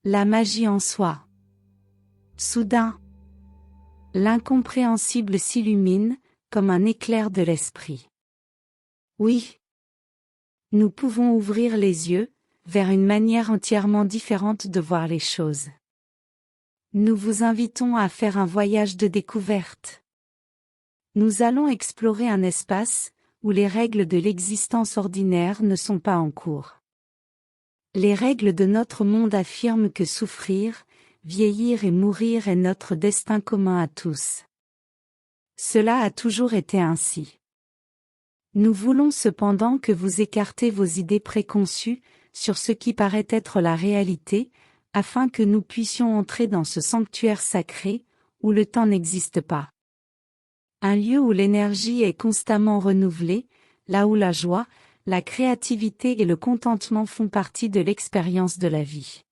La magie en soi. Soudain, l'incompréhensible s'illumine, comme un éclair de l'esprit. Oui. Nous pouvons ouvrir les yeux, vers une manière entièrement différente de voir les choses. Nous vous invitons à faire un voyage de découverte. Nous allons explorer un espace, où les règles de l'existence ordinaire ne sont pas en cours. Les règles de notre monde affirment que souffrir, vieillir et mourir est notre destin commun à tous. Cela a toujours été ainsi. Nous voulons cependant que vous écartez vos idées préconçues, sur ce qui paraît être la réalité, afin que nous puissions entrer dans ce sanctuaire sacré, où le temps n'existe pas. Un lieu où l'énergie est constamment renouvelée, là où la joie, la créativité et le contentement font partie de l'expérience de la vie.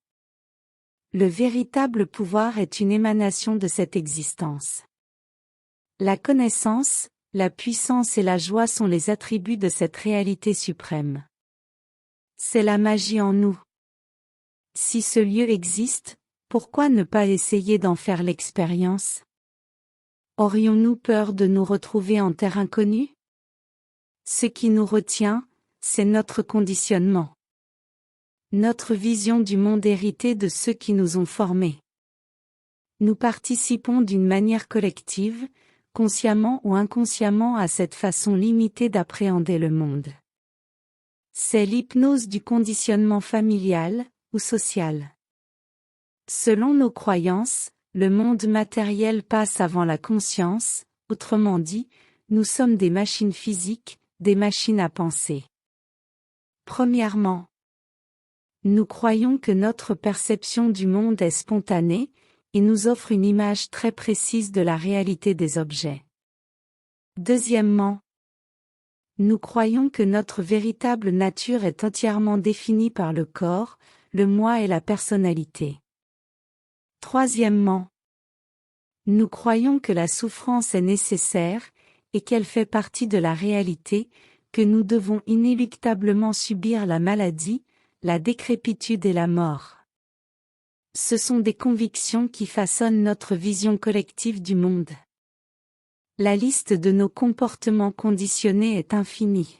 Le véritable pouvoir est une émanation de cette existence. La connaissance, la puissance et la joie sont les attributs de cette réalité suprême. C'est la magie en nous. Si ce lieu existe, pourquoi ne pas essayer d'en faire l'expérience? Aurions-nous peur de nous retrouver en terre inconnue? Ce qui nous retient, c'est notre conditionnement. Notre vision du monde héritée de ceux qui nous ont formés. Nous participons d'une manière collective, consciemment ou inconsciemment à cette façon limitée d'appréhender le monde. C'est l'hypnose du conditionnement familial ou social. Selon nos croyances, le monde matériel passe avant la conscience, autrement dit, nous sommes des machines physiques, des machines à penser. Premièrement, nous croyons que notre perception du monde est spontanée, et nous offre une image très précise de la réalité des objets. Deuxièmement, nous croyons que notre véritable nature est entièrement définie par le corps, le moi et la personnalité. Troisièmement, nous croyons que la souffrance est nécessaire, et qu'elle fait partie de la réalité, que nous devons inéluctablement subir la maladie, la décrépitude et la mort. Ce sont des convictions qui façonnent notre vision collective du monde. La liste de nos comportements conditionnés est infinie.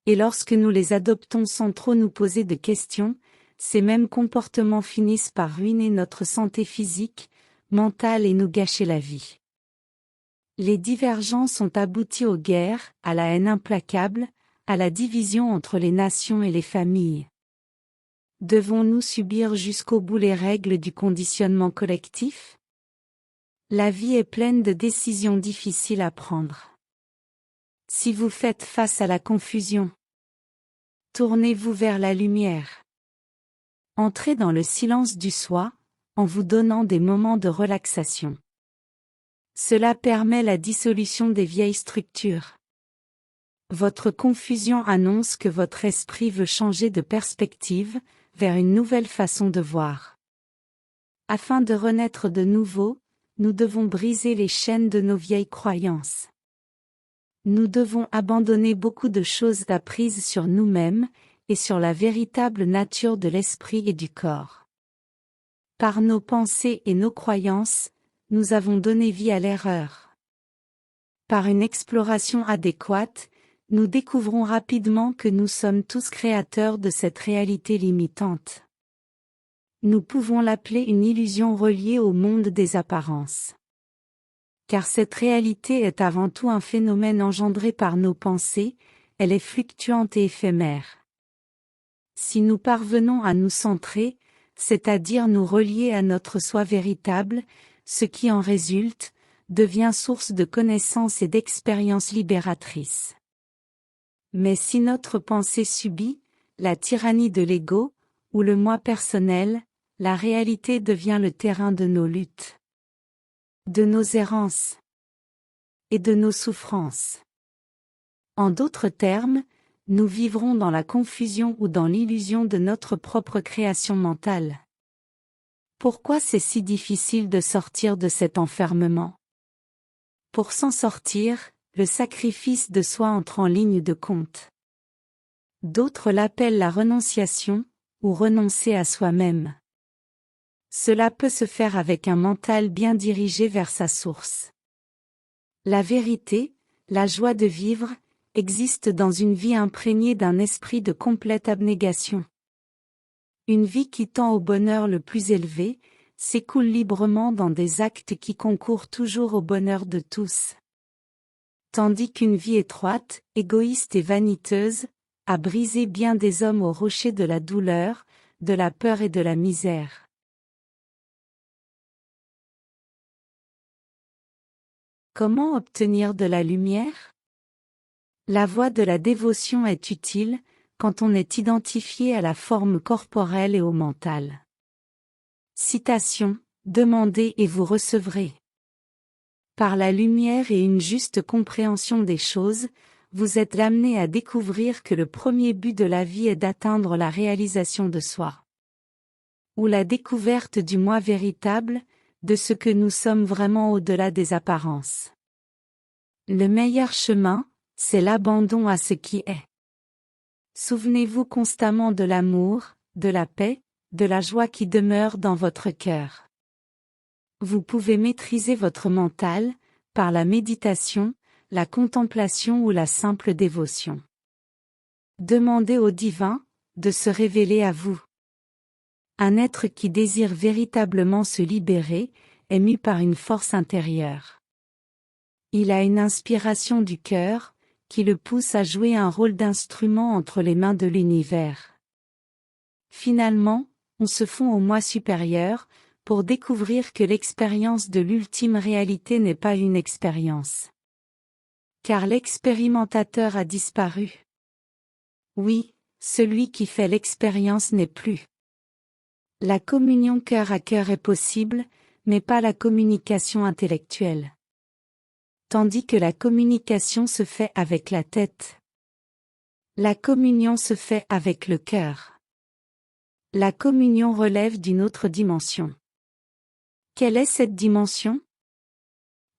Et lorsque nous les adoptons sans trop nous poser de questions, ces mêmes comportements finissent par ruiner notre santé physique, mentale et nous gâcher la vie. Les divergences ont abouti aux guerres, à la haine implacable, à la division entre les nations et les familles. Devons-nous subir jusqu'au bout les règles du conditionnement collectif? La vie est pleine de décisions difficiles à prendre. Si vous faites face à la confusion, tournez-vous vers la lumière. Entrez dans le silence du soi, en vous donnant des moments de relaxation. Cela permet la dissolution des vieilles structures. Votre confusion annonce que votre esprit veut changer de perspective, vers une nouvelle façon de voir. Afin de renaître de nouveau, nous devons briser les chaînes de nos vieilles croyances. Nous devons abandonner beaucoup de choses apprises sur nous-mêmes, et sur la véritable nature de l'esprit et du corps. Par nos pensées et nos croyances, nous avons donné vie à l'erreur. Par une exploration adéquate, nous découvrons rapidement que nous sommes tous créateurs de cette réalité limitante. Nous pouvons l'appeler une illusion reliée au monde des apparences. Car cette réalité est avant tout un phénomène engendré par nos pensées, elle est fluctuante et éphémère. Si nous parvenons à nous centrer, c'est-à-dire nous relier à notre soi véritable, ce qui en résulte, devient source de connaissances et d'expériences libératrices. Mais si notre pensée subit la tyrannie de l'ego, ou le moi personnel, la réalité devient le terrain de nos luttes, de nos errances et de nos souffrances. En d'autres termes, nous vivrons dans la confusion ou dans l'illusion de notre propre création mentale. Pourquoi c'est si difficile de sortir de cet enfermement? Pour s'en sortir, le sacrifice de soi entre en ligne de compte. D'autres l'appellent la renonciation, ou renoncer à soi-même. Cela peut se faire avec un mental bien dirigé vers sa source. La vérité, la joie de vivre, existe dans une vie imprégnée d'un esprit de complète abnégation. Une vie qui tend au bonheur le plus élevé, s'écoule librement dans des actes qui concourent toujours au bonheur de tous. Tandis qu'une vie étroite, égoïste et vaniteuse, a brisé bien des hommes au rocher de la douleur, de la peur et de la misère. Comment obtenir de la lumière? La voie de la dévotion est utile, quand on est identifié à la forme corporelle et au mental. Citation, demandez et vous recevrez. Par la lumière et une juste compréhension des choses, vous êtes amené à découvrir que le premier but de la vie est d'atteindre la réalisation de soi. Ou la découverte du moi véritable, de ce que nous sommes vraiment au-delà des apparences. Le meilleur chemin, c'est l'abandon à ce qui est. Souvenez-vous constamment de l'amour, de la paix, de la joie qui demeure dans votre cœur. Vous pouvez maîtriser votre mental, par la méditation, la contemplation ou la simple dévotion. Demandez au divin, de se révéler à vous. Un être qui désire véritablement se libérer, est mu par une force intérieure. Il a une inspiration du cœur, qui le pousse à jouer un rôle d'instrument entre les mains de l'univers. Finalement, on se fond au moi supérieur, pour découvrir que l'expérience de l'ultime réalité n'est pas une expérience. Car l'expérimentateur a disparu. Oui, celui qui fait l'expérience n'est plus. La communion cœur à cœur est possible, mais pas la communication intellectuelle. Tandis que la communication se fait avec la tête. La communion se fait avec le cœur. La communion relève d'une autre dimension. Quelle est cette dimension?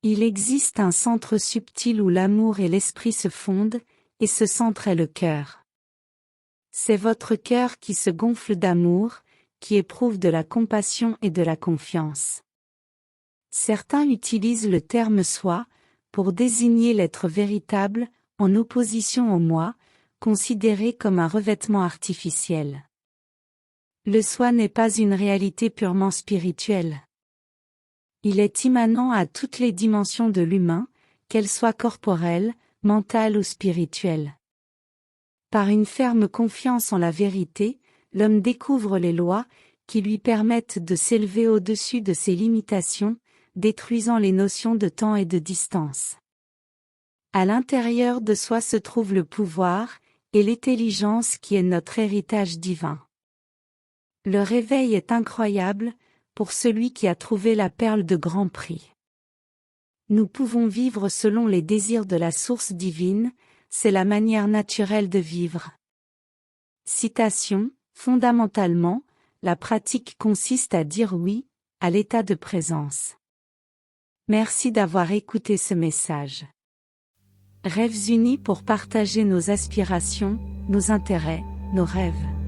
Il existe un centre subtil où l'amour et l'esprit se fondent, et ce centre est le cœur. C'est votre cœur qui se gonfle d'amour, qui éprouve de la compassion et de la confiance. Certains utilisent le terme soi, pour désigner l'être véritable, en opposition au moi, considéré comme un revêtement artificiel. Le soi n'est pas une réalité purement spirituelle. Il est immanent à toutes les dimensions de l'humain, qu'elles soient corporelles, mentales ou spirituelles. Par une ferme confiance en la vérité, l'homme découvre les lois, qui lui permettent de s'élever au-dessus de ses limitations, détruisant les notions de temps et de distance. À l'intérieur de soi se trouve le pouvoir, et l'intelligence qui est notre héritage divin. Le réveil est incroyable, pour celui qui a trouvé la perle de grand prix. Nous pouvons vivre selon les désirs de la source divine, c'est la manière naturelle de vivre. Citation, fondamentalement, la pratique consiste à dire oui, à l'état de présence. Merci d'avoir écouté ce message. Rêves unis pour partager nos aspirations, nos intérêts, nos rêves.